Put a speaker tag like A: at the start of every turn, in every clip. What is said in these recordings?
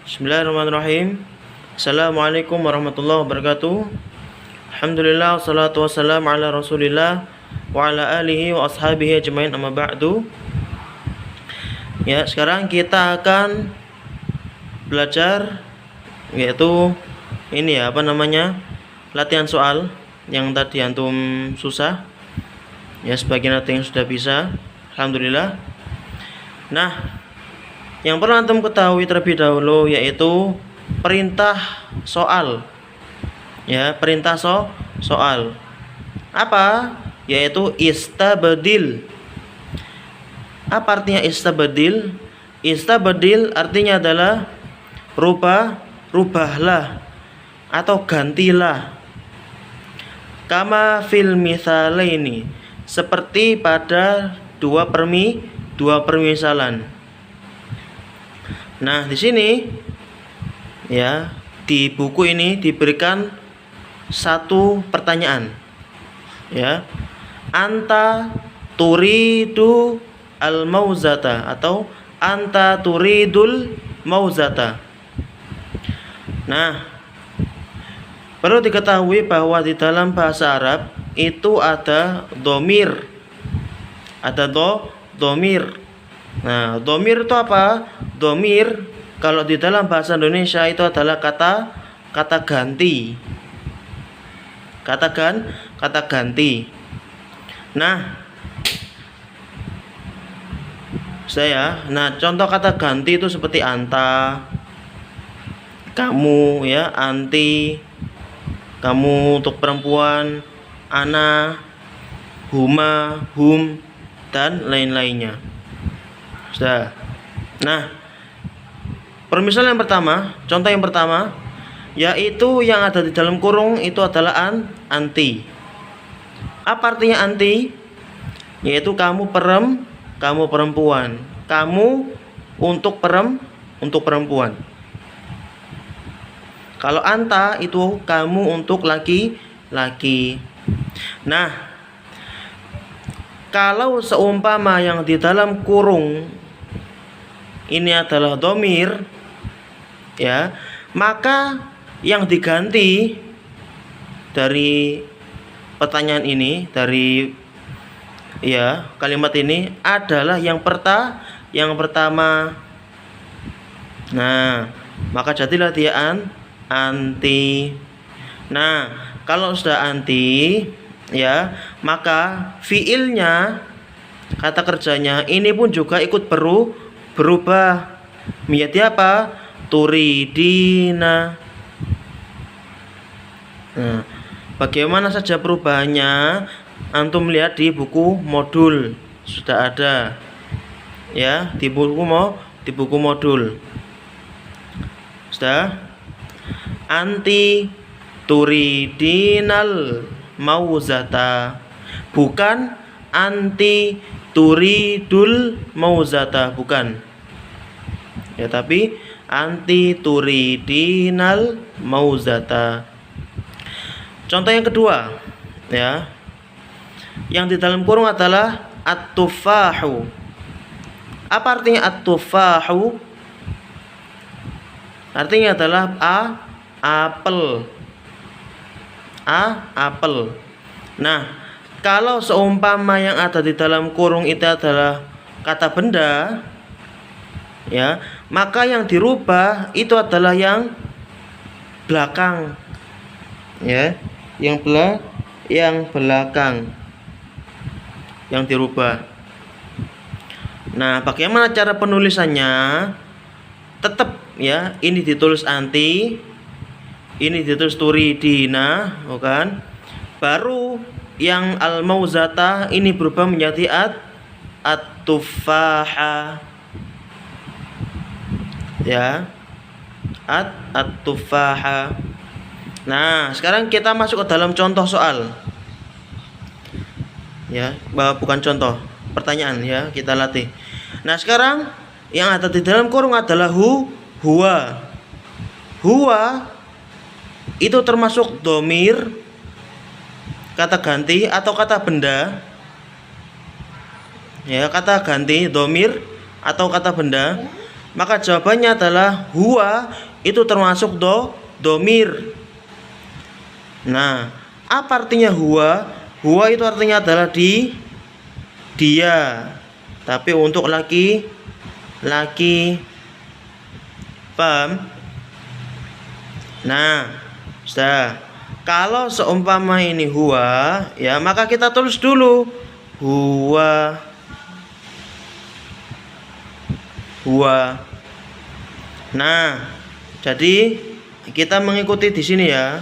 A: Bismillahirrahmanirrahim. Assalamualaikum warahmatullahi wabarakatuh. Alhamdulillah, salatu wassalam ala rasulillah wa ala alihi wa ashabihi ajmain, amma ba'du. Ya, sekarang kita akan belajar yaitu ini ya, latihan soal yang tadi antum susah. Ya, sebagian ada yang sudah bisa, alhamdulillah. Nah, yang perlu antum ketahui terlebih dahulu yaitu perintah soal. Ya, perintah soal. Apa? Yaitu istabdil. Apa artinya istabdil? Istabdil artinya adalah rubahlah atau gantilah. Kama fil mithalaini, seperti pada dua permisalan. Nah, di sini ya, di buku ini diberikan satu pertanyaan. Ya. Anta turidu al-mauzata atau anta turidul mauzata. Nah, perlu diketahui bahwa di dalam bahasa Arab itu ada domir. Ada domir. Nah, domir itu apa? Domir kalau di dalam bahasa Indonesia itu adalah kata ganti. Kata ganti. Nah, contoh kata ganti itu seperti anta, kamu ya, anti, kamu untuk perempuan, ana, huma, hum, dan lain-lainnya. Sudah. Nah, permisalan yang pertama, contoh yang pertama, yaitu yang ada di dalam kurung itu adalah anti. Apa artinya anti? Yaitu kamu perempuan. Kamu untuk perempuan. Kalau anta itu kamu untuk laki-laki. Nah, kalau seumpama yang di dalam kurung ini adalah domir, ya, maka yang diganti dari pertanyaan ini, dari ya kalimat ini adalah yang pertama. Nah, maka jadilah dia anti. Nah, kalau sudah anti, ya, maka fiilnya, kata kerjanya ini pun juga ikut berubah menjadi apa? Turidina. Nah, bagaimana saja perubahannya? Antum lihat di buku modul sudah ada. Ya, di buku modul. Sudah? Anti turidinal mauzata, bukan anti turidul mauzata, bukan. Ya, tapi anti turidinal mauzata. Contoh yang kedua, ya. Yang di dalam kurung adalah at-tufahu. Apa artinya at-tufahu? Artinya adalah apel. Apel. Nah, kalau seumpama yang ada di dalam kurung itu adalah kata benda, ya, maka yang dirubah itu adalah yang belakang. Ya, yang belakang yang dirubah. Nah, bagaimana cara penulisannya? Tetap ya, ini ditulis anti, ini ditulis turidina, bukan? Baru yang al-mauzata ini berubah menjadi at-tufaha. Ya. At-tufaha. Nah, sekarang kita masuk ke dalam contoh soal. Ya, bukan contoh, pertanyaan ya, kita latih. Nah, sekarang yang ada di dalam kurung adalah huwa. Huwa itu termasuk domir, kata ganti atau kata benda. Ya, kata ganti domir atau kata benda. Maka jawabannya adalah huwa itu termasuk domir. Nah, apa artinya huwa? Huwa itu artinya adalah dia. Tapi untuk laki, paham? Nah, sudah. Kalau seumpama ini huwa, ya maka kita tulis dulu huwa. Nah, jadi kita mengikuti di sini ya.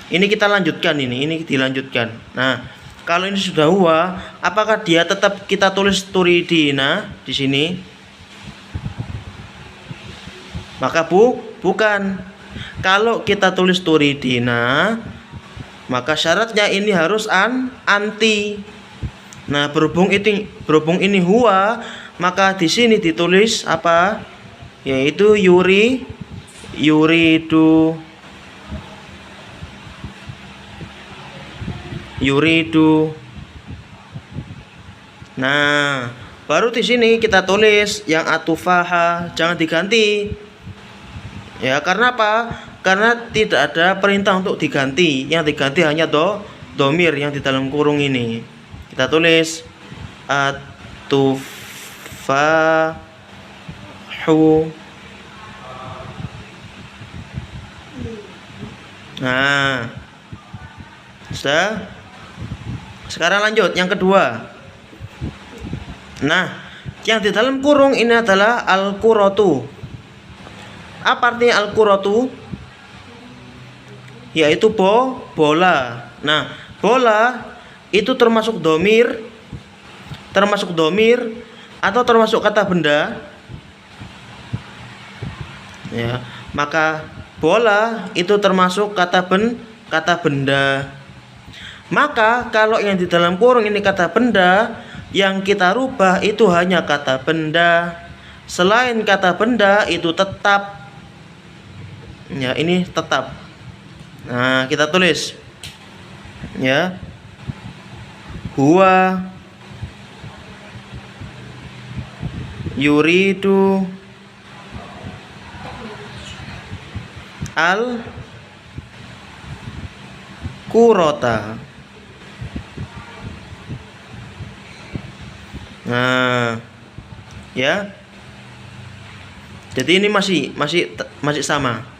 A: Ini kita lanjutkan ini dilanjutkan. Nah, kalau ini sudah huwa, apakah dia tetap kita tulis turidina di sini? Maka bukan. Kalau kita tulis turidina, maka syaratnya ini harus anti. Nah, berhubung ini huwa, maka di sini ditulis apa? Yaitu yuridu. Nah, baru di sini kita tulis yang atufaha, jangan diganti. Ya, karena apa? Karena tidak ada perintah untuk diganti. Yang diganti hanya domir yang di dalam kurung ini. Kita tulis atufahu. Nah, sudah. Sekarang lanjut yang kedua. Nah, yang di dalam kurung ini adalah al-quratu. Apa artinya al-quratu? Yaitu bola. Nah, bola itu termasuk domir atau termasuk kata benda. Ya, maka bola itu termasuk kata benda. Maka kalau yang di dalam kurung ini kata benda, yang kita rubah itu hanya kata benda. Selain kata benda itu tetap. Ya, ini tetap. Nah, kita tulis ya, huwa yuridu al kurota. Nah, ya. Jadi ini masih sama.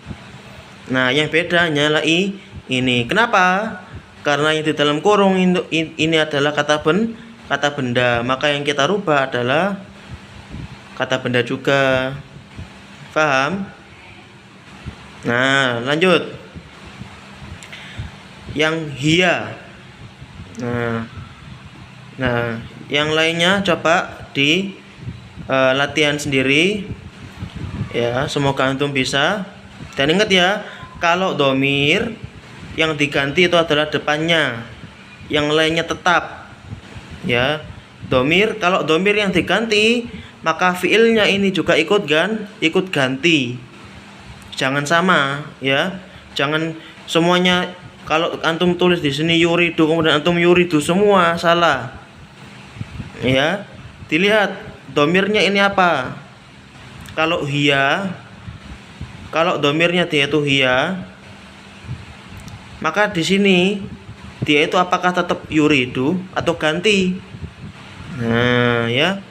A: Nah, yang beda hanyalah ini. Kenapa? Karena yang di dalam kurung ini adalah kata benda, maka yang kita rubah adalah kata benda juga. Paham? Nah, lanjut. Yang hiya. Nah, yang lainnya coba di latihan sendiri. Ya, semoga antum bisa. Dan ingat ya, kalau domir yang diganti itu adalah depannya, yang lainnya tetap. Ya, kalau domir yang diganti, maka fiilnya ini juga ikut ganti. Jangan sama, ya. Jangan semuanya. Kalau antum tulis di sini yuridu, kemudian antum yuridu semua, salah. Ya, dilihat domirnya ini apa. Kalau domirnya dia itu hiya, maka di sini dia itu apakah tetap yuridu atau ganti? Nah, ya.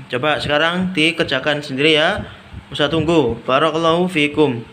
A: Coba sekarang dikerjakan sendiri ya. Usah tunggu. Barakallahu fiikum.